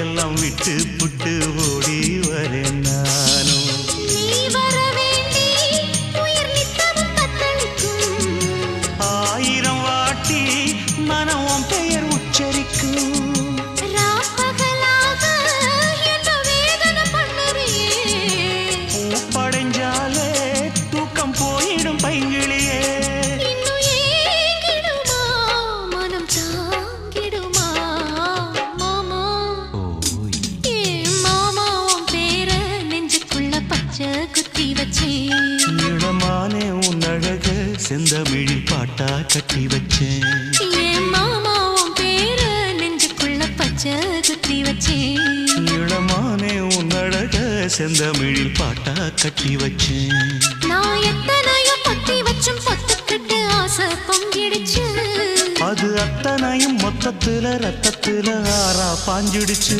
எல்லாம் விட்டு புட்டு ஓடி வரேன் நானும். நீ வர வேண்டி உயிர் நித்தமும் தத்தளிக்கும். 1000 வாட்டி மனம் உன் பெயர் உச்சரிக்கும். ராப்பகலாக என்ன வேதனை பண்ணுறியே. பூப்படைஞ்சாலே தூக்கம் போயிடும் பைங்கிளியே. இன்னும் ஏங்கிடுமா மனம் தாங்கிடுமா மாமா. ஏ மாமா உன் பேர நெஞ்சுக்குள்ள பச்சை குத்தி வச்சேன். இளமானே உன் அழக செந்தமிழில் பாட்டா கட்டி வச்சேன். ஏ மாமா உன் பேர நெஞ்சுக்குள்ள பச்சை குத்தி வச்சேன். இளமானே உன் அழக செந்தமிழில் பாட்டா கட்டி வச்சேன். நான் எத்தனையோ பொத்தி வச்சும் பொத்துக்கிட்டு ஆசை பொங்கிடுச்சு. அது அத்தனையும் மொத்தத்துல ரத்தத்துல ஆறா பாஞ்சிடுச்சு.